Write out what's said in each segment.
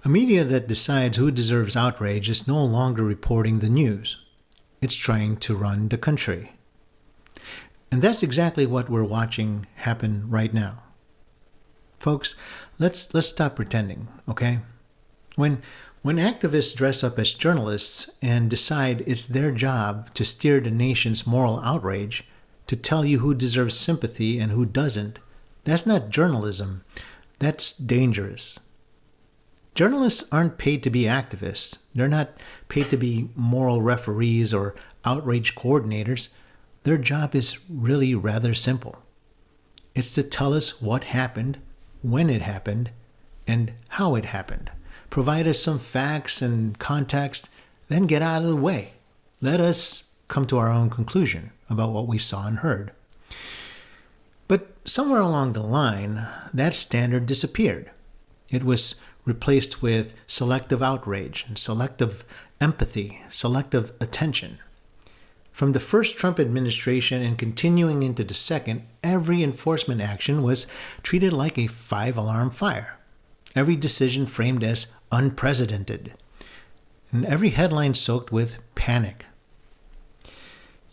A media that decides who deserves outrage is no longer reporting the news. It's trying to run the country. And that's exactly what we're watching happen right now. Folks, let's stop pretending, okay? When activists dress up as journalists and decide it's their job to steer the nation's moral outrage, to tell you who deserves sympathy and who doesn't, that's not journalism. That's dangerous. Journalists aren't paid to be activists. They're not paid to be moral referees or outrage coordinators. Their job is really rather simple. It's to tell us what happened, when it happened, and how it happened. Provide us some facts and context, then get out of the way. Let us come to our own conclusion about what we saw and heard. But somewhere along the line, that standard disappeared. It was replaced with selective outrage and selective empathy, selective attention. From the first Trump administration and continuing into the second, every enforcement action was treated like a 5-alarm fire. Every decision framed as unprecedented. And every headline soaked with panic.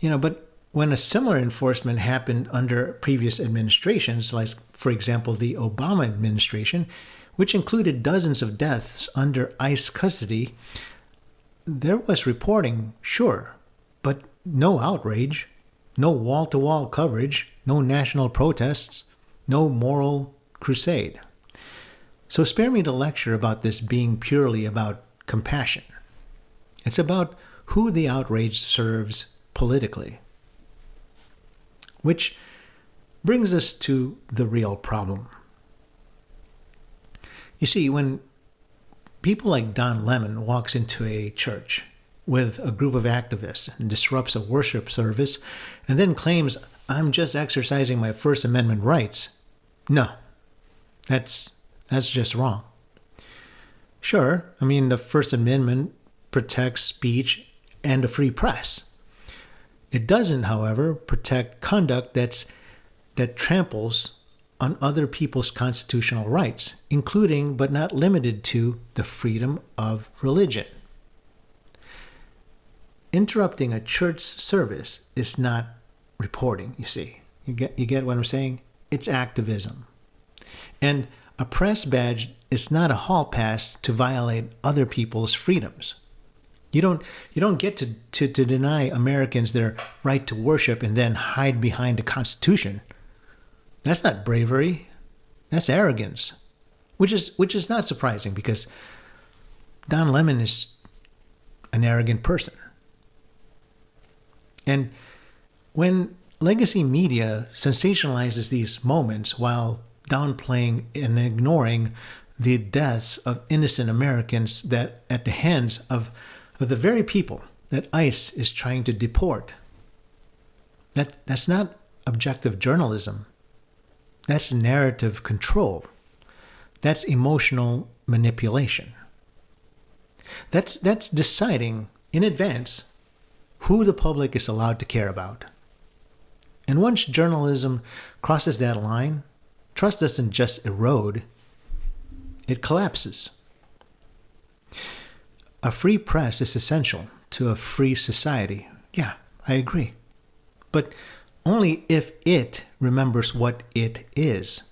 But when a similar enforcement happened under previous administrations, like, for example, the Obama administration, which included dozens of deaths under ICE custody, there was reporting, sure, but no outrage, no wall-to-wall coverage, no national protests, no moral crusade. So spare me the lecture about this being purely about compassion. It's about who the outrage serves politically. Which brings us to the real problem. You see, when people like Don Lemon walks into a church with a group of activists and disrupts a worship service and then claims, I'm just exercising my First Amendment rights. No, that's just wrong. Sure, the First Amendment protects speech and a free press. It doesn't, however, protect conduct that tramples on other people's constitutional rights, including but not limited to the freedom of religion. Interrupting a church service is not reporting, you see. You get what I'm saying? It's activism. And a press badge is not a hall pass to violate other people's freedoms. You don't get to deny Americans their right to worship and then hide behind the Constitution. That's not bravery. That's arrogance, which is not surprising because Don Lemon is an arrogant person. And when legacy media sensationalizes these moments while downplaying and ignoring the deaths of innocent Americans that at the hands of the very people that ICE is trying to deport, that's not objective journalism. That's narrative control. That's emotional manipulation. That's deciding in advance who the public is allowed to care about. And once journalism crosses that line, trust doesn't just erode, it collapses. A free press is essential to a free society. Yeah, I agree. But only if it remembers what it is,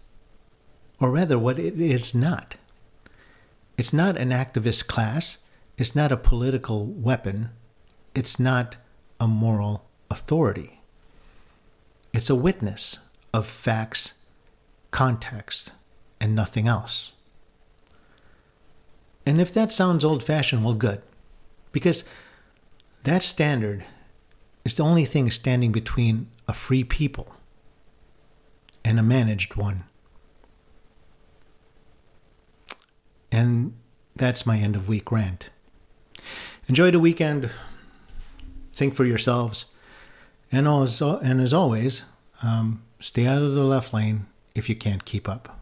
or rather what it is not. It's not an activist class. It's not a political weapon. It's not a moral authority. It's a witness of facts, context, and nothing else. And if that sounds old-fashioned, well, good. Because that standard is the only thing standing between a free people and a managed one. And that's my end of week rant. Enjoy the weekend. Think for yourselves. And as always, stay out of the left lane if you can't keep up.